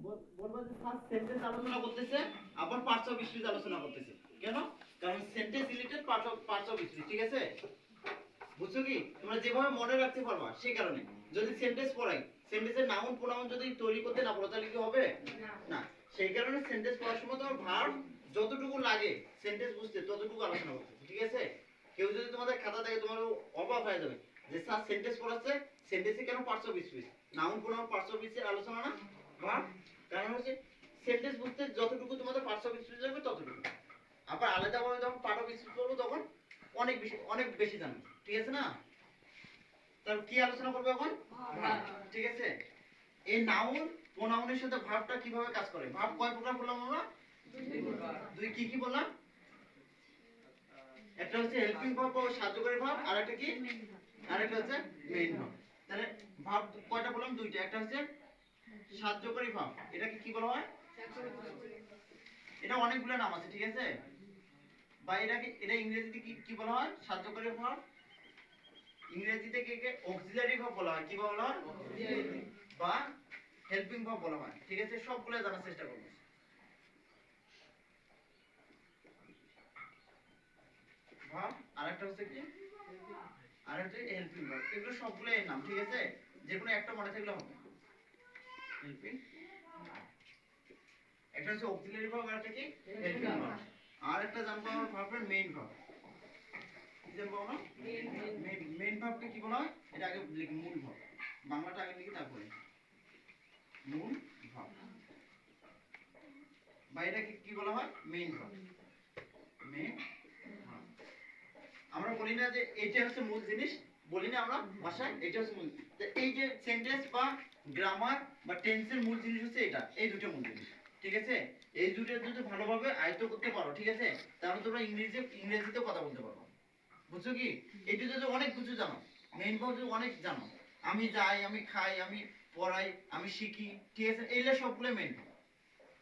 বলবো যে first sentence আলোচনা করতেছে আবার পার্টস অফ স্পিচ আলোচনা করতেছে। কেন? কারণ sentence related parts of speech, ঠিক আছে? বুঝছো কি? তোমরা যেভাবে মনে রাখতে পারবা সেই কারণে। যদি সেন্টেন্স পড়াই, সেন্টেন্সের নাউন প্রোনাউন যদি তৈরি করতে না পারো তাহলে কি হবে? না। সেই কারণে সেন্টেন্স পড়ার সময় তোমার ভার্ব যতটুকু লাগে সেন্টেন্স বুঝতে ততটুকু আলোচনা করতে, ঠিক আছে? কেউ যদি তোমাদের খাতা দেখে তোমার অবাক হয়ে যাবে যে স্যার সেন্টেন্স পড়াচ্ছে, সেন্টেন্সে কেন parts of speech, noun pronoun parts of স্পিচের আলোচনা না? ভার্ব। কারণ হচ্ছে সেন্টেন্স বুঝতে যতটুকু তোমাদের পার্টস অফ স্পিচ লাগবে ততটুকু। আবার আলাদাভাবে যখন পার্ট অফ স্পিচ করবো তখন অনেক বেশি জানবে, ঠিক আছে না? তাহলে কি আলোচনা করবো এখন? ভার্ব, ঠিক আছে? এই নাউন প্রোনাউনের সাথে ভার্বটা কিভাবে কাজ করে? ভার্ব কয় প্রকার বললাম আমরা? দুই। কি কি বললাম? একটা হচ্ছে হেল্পিং ভার্ব ও সাহায্যকারী ভার্ব, আর একটা কি? আর একটা হচ্ছে মেইন ভার্ব। তাহলে ভার্ব কয়টা বললাম? দুইটা। একটা হচ্ছে সাহায্যকারী ভার্ব, এটাকে কি বলা হয়? এটা অনেকগুলো নাম আছে, ঠিক আছে? বা এটা ইংরেজিতে কি কি বলা হয়? সাহায্যকারী ভার্ব। ইংরেজিতে কে অক্সিলারি ভার্ব বলা হয়। কি বলা হয়? বা হেল্পিং ভার্ব বলা হয়, ঠিক আছে? সবগুলো জানার চেষ্টা করব। ভার্ব আরেকটা হচ্ছে কি? আরেকটা হেল্পিং ভার্ব। এগুলো সবগুলো এর নাম, ঠিক আছে? যে কোনো একটা মনে থাকলে হবে। হেল্পিং, একটা হচ্ছে অক্সিলারি ভার্ব, আর একটা কি? Helping verb. আর একটা জানবো আমরা ভার্বের মেইন ভার্ব। কি জানবো আমরা? মেইন ভার্বকে কি বলা হয়? এটা আগে লিখি, মূল ভার্ব। বাংলাটা আগে লিখি তারপরে মূল ভার্ব। বা এটাকে কি বলা হয়? Main verb. Main verb. আমরা বলি না যে এটা হচ্ছে মূল জিনিস, বলি না আমরা ভাষায় এটা হচ্ছে মূল। তো এই যে সেন্টেন্স বা গ্রামার বা টেন্সের মূল জিনিস হচ্ছে এটা, এই দুটো মূল জিনিস, ঠিক আছে? এই দুটো যদি ভালোভাবে আয়ত্ত করতে পারো, ঠিক আছে, তাহলে তোমরা ইংরেজিতে কথা বলতে পারো। বুঝছো কি? এই দুটো যদি অনেক কিছু জানো, মেইন ভার্ব যদি অনেক জানো, আমি যাই, আমি খাই, আমি পড়াই, আমি শিখি, ঠিক আছে, এইগুলো সবগুলো মেইন ভার্ব।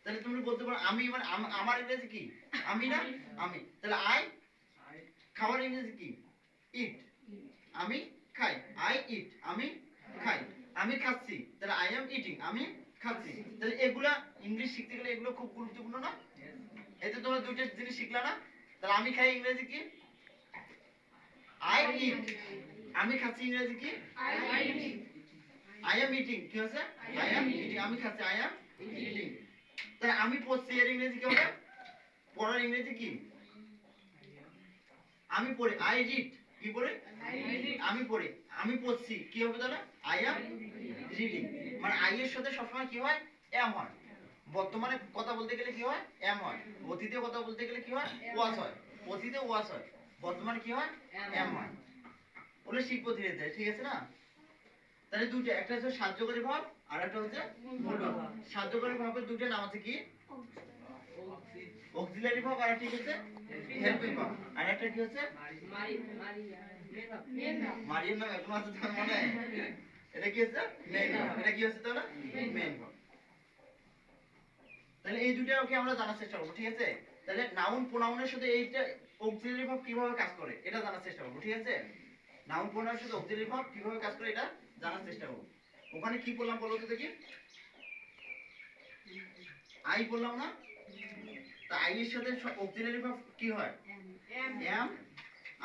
তাহলে তুমি বলতে পারো আমি মানে আমার ইংরেজি কি? আমি না? আমি। তাহলে আই, খাবার ইংরেজি কি? ইট। আমি খাই, আই ইট। আমি খাই। আমি খাচ্ছি, তাহলে আই এম ইটিং। আমি খাচ্ছি। তাহলে এগুলা ইংলিশ শিখতে গেলে এগুলো খুব গুরুত্বপূর্ণ না? এতে তোমরা দুইটা জিনিস শিখলা না? তাহলে আমি খাই ইংরেজি কি? I eat. আমি খাচ্ছি ইংরেজি কি? I am eating. কি হচ্ছে? I am eating. আমি খাচ্ছি, আই এম ইটিং। তাহলে আমি পড়ছি এর ইংরেজি কি হবে? পড়ার ইংরেজি কি? আমি পড়ি, আই রিড। কি পড়ি? আমি পড়ি। আমি পড়ছি, কি হবে তাহলে? I am reading. মানে আই এর সাথে সবসময় কি হয়? অ্যাম হয়। বর্তমানে কথা বলতে গেলে কি হয়? অ্যাম হয়। অতীতে কথা বলতে গেলে কি হয়? ওয়াজ হয়। অতীতে ওয়াজ হয়, বর্তমানে কি হয়? অ্যাম হয়। ওগুলো শিখবো ধীরে ধীরে, ঠিক আছে না? তাহলে দুটো, একটা হচ্ছে সাহায্যকারী ভাব আর একটা হচ্ছে মূল ভাব। সাহায্যকারী ভাবের দুটো নাম আছে কি? অক্সিলারি ভাব, আর একটা হচ্ছে হেল্পিং ভাব। আর একটা কি হচ্ছে? মারিয়ার নাম এখনো আছে তোমার মনে? এটা কি হচ্ছে? মেইন ভাব। এটা কি হচ্ছে তাহলে? মেইন ভাব। তাহলে এই দুটোকে আমরা জানার চেষ্টা করব, ঠিক আছে? তাহলে নাউন প্রোনাউনের সাথে এইটা অক্সিলারি ভাব কিভাবে কাজ করে এটা জানার চেষ্টা করব, ঠিক আছে? নাউন প্রোনাউনের সাথে অক্সিলারি ভাব কিভাবে কাজ করে এটা জানার চেষ্টা করব। ওখানে কি বললাম বলো তো দেখি? আই বললাম না? তা আই এর সাথে অক্সিলারি ভাব কি হয়? এম।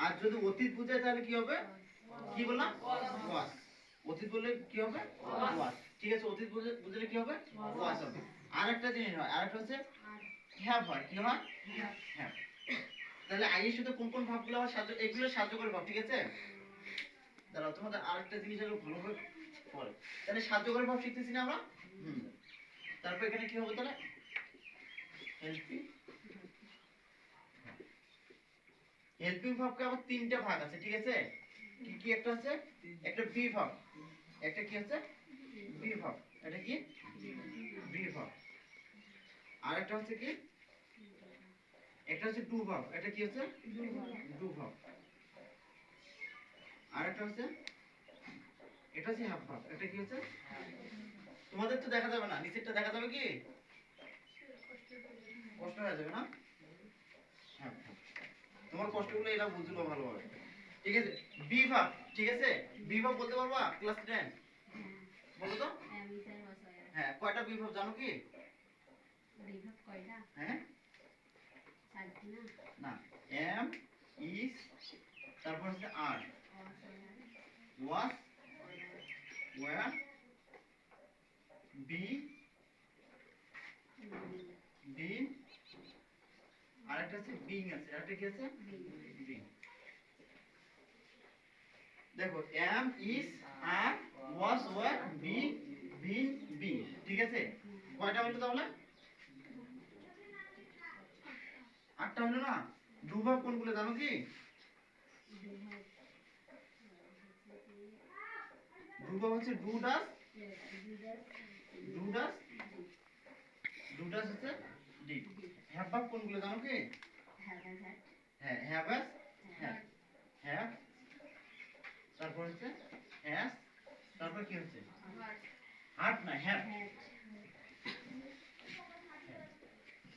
আর যদি অতীত বোঝায় তাহলে কি হবে? কি বললাম? ওয়াজ। অতীত বললে কি হবে? ওয়াজ। ঠিক আছে, অতীত বুঝলে কি হবে? ওয়াজ হবে। আরেকটা জিনিস হয়, আরেকটা হচ্ছে হ্যাভ হয়। কি হয়? হ্যাভ। তাহলে আই এর সাথে কোন কোন ভাবগুলো হয়? এগুলো সাহায্যকারী ভাব, ঠিক আছে? দাঁড়াও, তোমাদের আরেকটা জিনিস আরো ভালোভাবে পড়ে। তাহলে সাহায্যকারী ভাব শিখতেছি না আমরা? তারপর এখানে কি হবে তাহলে? হেল্পিং। হেল্পিং ভাবকে আবার তিনটা ভাগ আছে, ঠিক আছে? কি কি? একটা আছে একটা বি ভাব, একটা কি আছে? বি ভাব। এটা কি? বি ভাব। আর একটা হচ্ছে কি? একটা হচ্ছে ডু ভাব। এটা কি হচ্ছে? ডু ভাব। আর একটা হচ্ছে, এটা হচ্ছে হ্যাভ ভাব। এটা কি হচ্ছে? তোমাদের তো দেখা যাবে না, নিচেরটা দেখা যাবে কি? কষ্ট হয়ে যাবে না? হ্যাঁ, তোমার কষ্টগুলো এরা বুঝলো ভালোভাবে, ঠিক আছে? বি ভাব, ঠিক আছে? বি ভাব বলতে পারবা ক্লাস 10? বলো তো। হ্যাঁ, কয়টা বিভব জানো কি? বিভব কয়টা? হ্যাঁ চারটা না? না, এম ইজ, তারপর হচ্ছে আর, ওয়াজ, ওয়্যার, বি, বিন, আরেকটা আছে বিং আছে, আরেকটা কি আছে? বিং। দেখো am is, are, was, were, be, been, being, ঠিক আছে? কয়টা হলো তাহলে? 8টা হলো না? দুভাগ কোনগুলো জানো কি? দুভাগ হচ্ছে do does, do does, do does হচ্ছে ডিড। হ্যাভ ভাগ কোনগুলো জানো কি? হ্যাঁ, হ্যাভ হ্যাজ, হ্যাভ, হ্যাভ, তারপর হচ্ছে হ্যাজ, তারপর কি হচ্ছে? হার্ট না, হ্যাভ।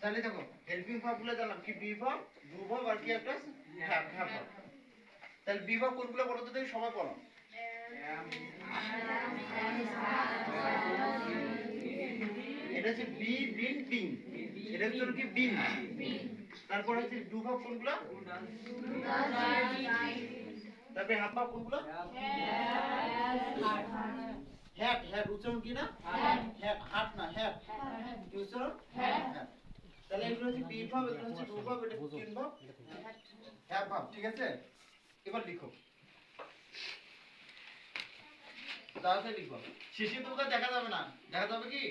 তাহলে দেখো হেল্পিং ভার্ব গুলো জানলাম কি, বি ভার্ব, ডু ভার্ব আর কি একটা হ্যাভ, হ্যাভ ভার্ব। তাহলে বি ভার্ব কোনগুলো বলো তো দেখি, সবাই বলো। এটা হচ্ছে বি, বিন, বিং। এটা হচ্ছে কি বিন। তারপর হচ্ছে ডু ভার্ব কোনগুলো? তারপরে হ্যাভ ভার্ব কোনগুলো? হ্যাভ, হ্যাভ উচ্চারণ কি না? হ্যাভ, হার্ট না, হ্যাভ কি উচ্চারণ? হ্যাভ। তাহলে এগুলো হচ্ছে বি ভার্ব, এগুলো হচ্ছে ডু ভার্ব, এটা তিন ভার্ব, হ্যাভ ভার্ব, ঠিক আছে? এবার লিখো, তাড়াতাড়ি লিখো, শেষে তো ওটা দেখা যাবে না, দেখা যাবে কি?